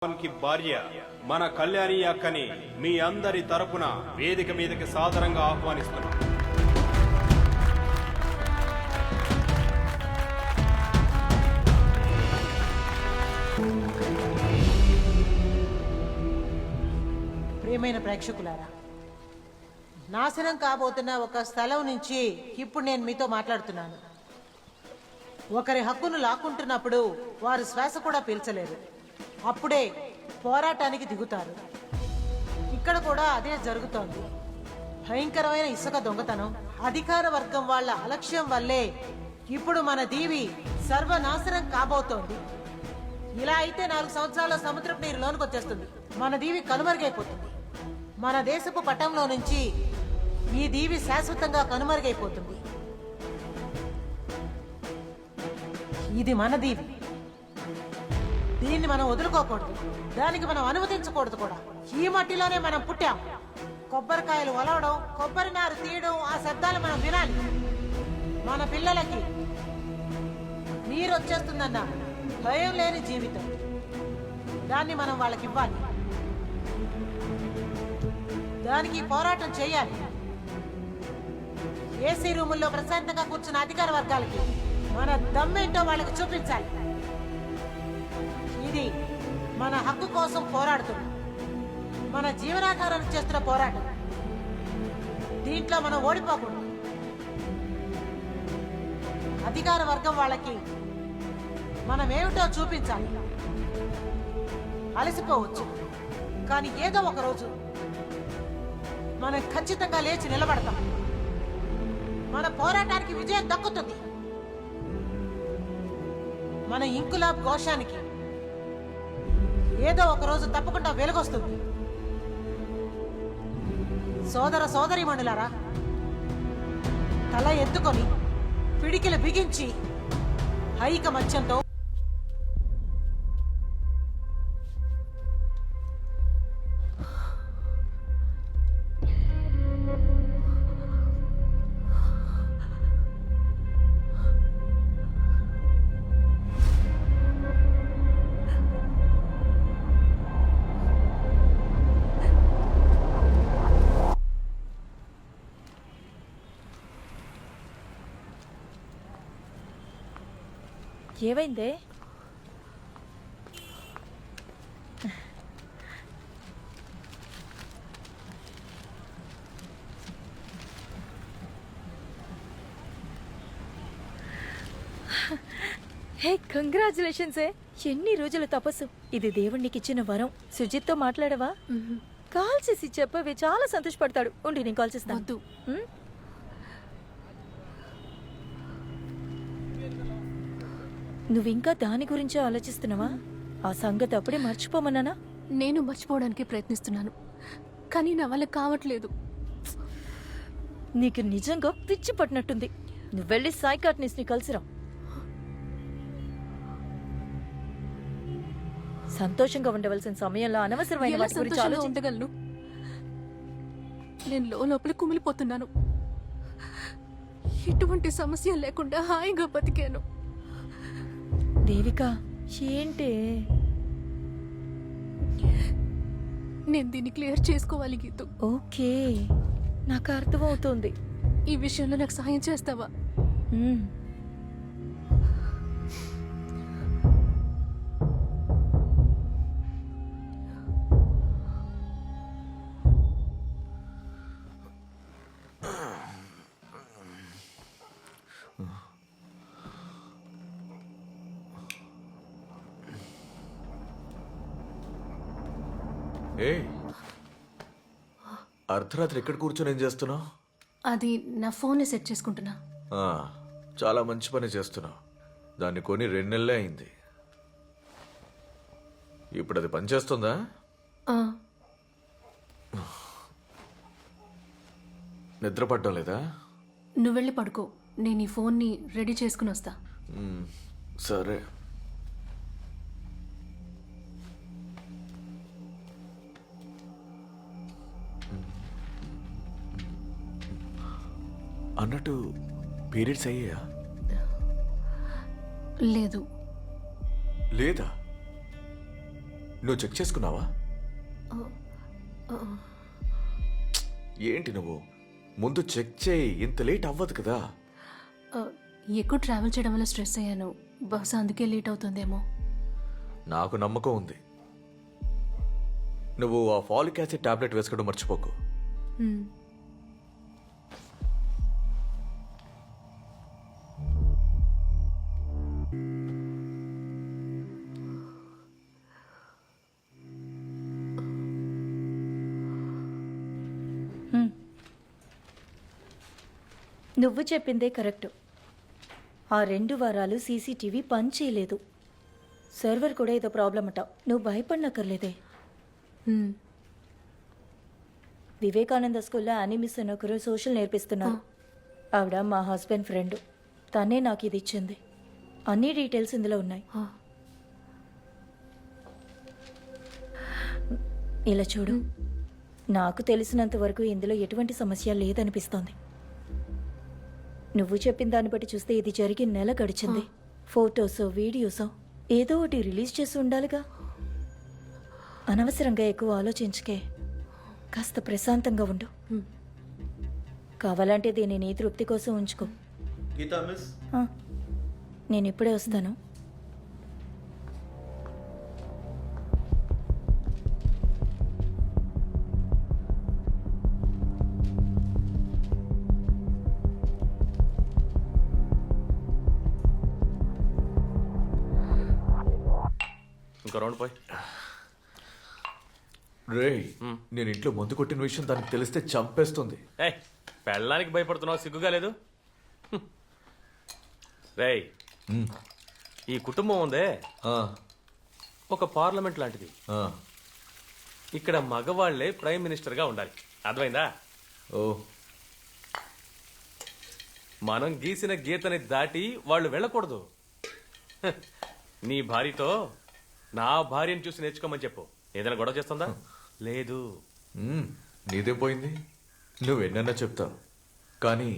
కి భార్య మన కళ్యాణి అక్కని మీ అందరి తరపున వేదిక మీదకి సాదరంగా ఆహ్వానిస్తున్నాం. ప్రియమైన ప్రేక్షకులారా, నాశనం కాబోతున్న ఒక స్థలం నుంచి ఇప్పుడు నేను మీతో మాట్లాడుతున్నాను. ఒకరి హక్కును లాక్కుంటున్నప్పుడు వారు శ్వాస కూడా పీల్చలేరు. అప్పుడే పోరాటానికి దిగుతారు. ఇక్కడ కూడా అదే జరుగుతోంది. భయంకరమైన ఇసుక దొంగతనం, అధికార వర్గం వాళ్ళ అలక్ష్యం వల్లే ఇప్పుడు మన దీవి సర్వనాశనం కాబోతోంది. ఇలా అయితే 4 సంవత్సరాల సముద్రపు నీరు లోనికి వచ్చేస్తుంది. మన దీవి కనుమరుగైపోతుంది. మన దేశపు పటంలో నుంచి ఈ దీవి శాశ్వతంగా కనుమరుగైపోతుంది. ఇది మన దీవి. దీన్ని మనం వదులుకోకూడదు. దానికి మనం అనుమతించకూడదు కూడా. ఈ మట్టిలోనే మనం పుట్టాం. కొబ్బరికాయలు ఒలవడం, కొబ్బరి నారు తీయడం, ఆ శబ్దాలు మనం వినాలి. మన పిల్లలకి నీరు వచ్చేస్తుందన్న భయం లేని జీవితం, దాన్ని మనం వాళ్ళకి ఇవ్వాలి. దానికి పోరాటం చేయాలి. ఏసీ రూముల్లో ప్రశాంతంగా కూర్చున్న అధికార వర్గాలకి మన దమ్మేంటో వాళ్ళకి చూపించాలి. ఇది మన హక్కు కోసం పోరాడుతుంది. మన జీవనాధారానికి చేస్తున్న పోరాటం. దీంట్లో మనం ఓడిపోకూడదు. అధికార వర్గం వాళ్ళకి మనం ఏమిటో చూపించాలి. అలసిపోవచ్చు, కానీ ఏదో ఒక రోజు మనం ఖచ్చితంగా లేచి నిలబడతాం. మన పోరాటానికి విజయం దక్కుతుంది. మన ఇంకులాబ్ ఘోషానికి ఏదో ఒక రోజు తప్పకుండా వెలుగొస్తుంది. సోదర సోదరీమణులారా, తల ఎత్తుకొని పిడికిలు బిగించి ఐకమత్యంతో ఏమైందే? హే, కంగ్రాచులేషన్స్. ఎన్ని రోజుల తపస్సు. ఇది దేవుణ్ణికిచ్చిన వరం. సుజిత్తో మాట్లాడవా? కాల్ చేసి చెప్పవే, చాలా సంతోషపడతాడు. ఉండి నేను కాల్ చేస్తాను. నువ్వింకా దాని గురించే ఆలోచిస్తున్నావా? ఆ సంగతి అప్పుడే మర్చిపోమన్నానా? నేను మర్చిపోవడానికి ప్రయత్నిస్తున్నాను, కానీ నా వల్ల కావట్లేదు. నీకు నిజంగా పిచ్చి పట్టినట్టుంది. నువ్వు వెళ్ళి సైకాట్రిస్ట్ని కలిసిరా. సంతోషంగా ఉండవలసిన సమయంలో అనవసరమైన వాటి గురించి ఉండగలను. నేను లోపల కుమిలిపోతున్నాను. ఎటువంటి సమస్య లేకుండా హాయిగా బతికాను. దేవిక, ఏంటే? నేను దీన్ని క్లియర్ చేసుకోవాలి గీతు. ఓకే, నాకు అర్థమవుతుంది. ఈ విషయంలో నాకు సాయం చేస్తావా? అర్ధరాత్రి ఎక్కడ కూర్చొని ఏం చేస్తున్నావు? అది నా ఫోన్ సెట్ చేసుకుంటున్నా. చాలా మంచి పని చేస్తున్నావు. దాన్ని కొని 2 నెలలే అయింది. ఇప్పుడు అది పనిచేస్తుందా? నిద్ర పట్టడం లేదా? నువ్వు వెళ్ళి పడుకో, నేను ఈ ఫోన్ని రెడీ చేసుకుని వస్తా. సరే. అన్నట్టు పీరియడ్స్ అయ్యాయా? లేదు. లేదా? నువ్వు చెక్ చేసుకున్నావా? ఏంటి నువ్వు ముందు చెక్ చేయి, ఇంత లేట్ అవ్వదు కదా. ఎక్కువ ట్రావెల్ చేయడం వల్ల స్ట్రెస్ అయ్యాను. బహుశా అందుకే లేట్ అవుతుందేమో. నాకు నమ్మకం ఉంది. నువ్వు ఆ ఫాలిక్ యాసిడ్ టాబ్లెట్ వేసుకోవడం మర్చిపోకు. మ్మ్. నువ్వు చెప్పిందే కరెక్ట్. ఆ 2 వారాలు సీసీటీవీ పని చేయలేదు. సర్వర్ కూడా ఏదో ప్రాబ్లం అట. నువ్వు భయపడనక్కర్లేదే. మ్మ్. వివేకానంద స్కూల్లో అనిమిస్ అని ఒకరు సోషల్ నేర్పిస్తున్నారు. ఆవిడ మా హస్బెండ్ ఫ్రెండ్. తనే నాకు ఇది ఇచ్చింది. అన్ని డీటెయిల్స్ ఇందులో ఉన్నాయి. ఇలా చూడు, నాకు తెలిసినంత వరకు ఇందులో ఎటువంటి సమస్య లేదనిపిస్తోంది. నువ్వు చెప్పిన దాన్ని బట్టి చూస్తే ఇది జరిగి నెల గడిచింది. ఫోటోసో వీడియోసో ఏదో ఒకటి రిలీజ్ చేసి ఉండాలిగా. అనవసరంగా ఎక్కువ ఆలోచించకే. కాస్త ప్రశాంతంగా ఉండు. కావాలంటే దీన్ని నీ తృప్తి కోసం ఉంచుకో. గీతా మిస్, ఆ, నేను ఇప్పుడే వస్తాను. ఇంకో రౌండ్ పోయి. రే, నేను ఇంట్లో మందు కొట్టిన విషయం దానికి తెలిస్తే చంపేస్తుంది. ఏయ్, పెళ్ళానికి భయపడుతున్నావు, సిగ్గుగా లేదు? రేయ్, ఈ కుటుంబం ఉందే ఆ, ఒక పార్లమెంట్ లాంటిది. ఆ, ఇక్కడ మగవాళ్లే ప్రైమ్ మినిస్టర్ గా ఉండాలి. అర్థమైందా? ఓ, మనం గీసిన గీతని దాటి వాళ్ళు వెళ్ళకూడదు. హ, నీ భార్యతో నా భార్యను చూసి నేర్చుకోమని చెప్పు. ఏదైనా గొడవ చేస్తుందా? లేదు. నీదేం పోయింది? నువ్వెన్నన్నా చెప్తావు, కానీ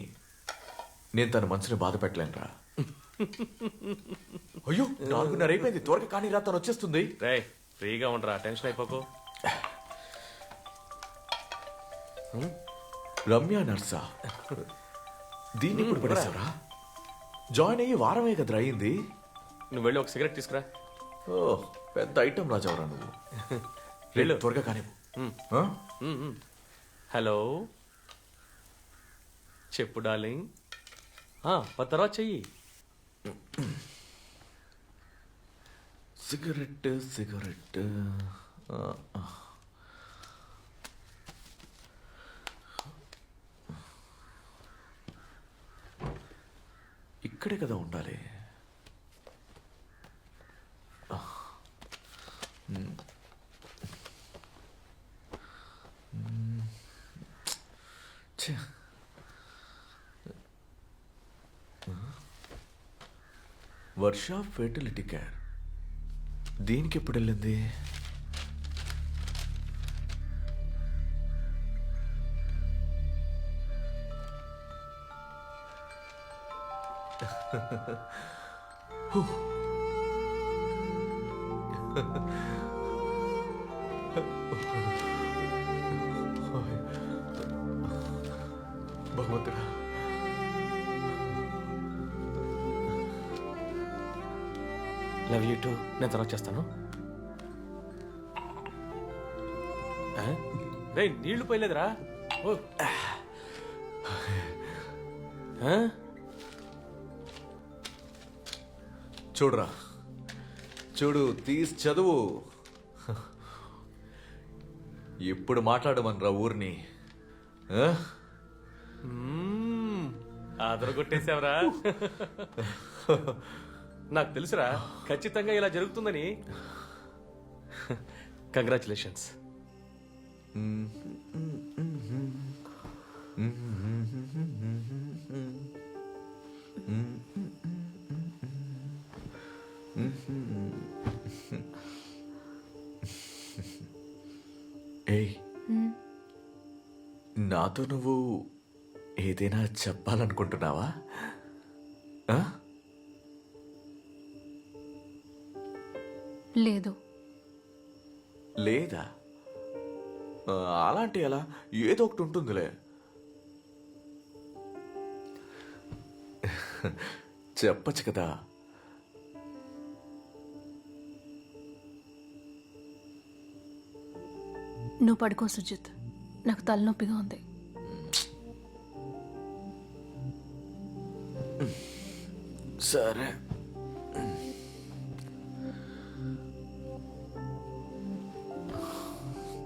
నేను తన మనసుని బాధ పెట్టలేనురా. అయ్యో, 4:30 అయిపోయింది. త్వరగా కానీ రా, తను వచ్చేస్తుంది. రే, ఫ్రీగా ఉండరా, టెన్షన్ అయిపోకు. రమ్య నర్సా, దీన్ని ఇప్పుడు పడేసావరా? జాయిన్ అయ్యి వారమే కదరా అయింది. నువ్వు వెళ్ళి ఒక సిగరెట్ తీసుకురా. ఓ, పెద్ద ఐటమ్ రాజావరా నువ్వు. వెళ్ళు. త్వరగా కానీ. హలో, చెప్పు డార్లింగ్. తర్వాత చెయ్యి. Cigarette cigarette. ఇక్కడే కదా ఉండాలి. ఛే. వర్ష ఫెర్టిలిటీ కేర్, దీనికి ఎప్పుడు వెళ్ళింది? భగవంతుడా, లవ్ యూ టూ. నేను తర్వాత చేస్తాను. రే, నీళ్లు పోయలేదురా? ఓ. చూడురా, చూడు, తీసి చదువు. ఇప్పుడు మాట్లాడమనరా ఊరిని. అదరగొట్టేశావరా. నాకు తెలుసురా, ఖచ్చితంగా ఇలా జరుగుతుందని. కంగ్రాచులేషన్స్. ఏయ్, నాతో నువ్వు ఏదైనా చెప్పాలనుకుంటున్నావా? లేదు. లేదా అలాంటి ఎలా ఏదో ఒకటి ఉంటుందిలే. చెప్పచ్చు కదా. నువ్వు పడుకో సుజిత్, నాకు తలనొప్పిగా ఉంది. సరే.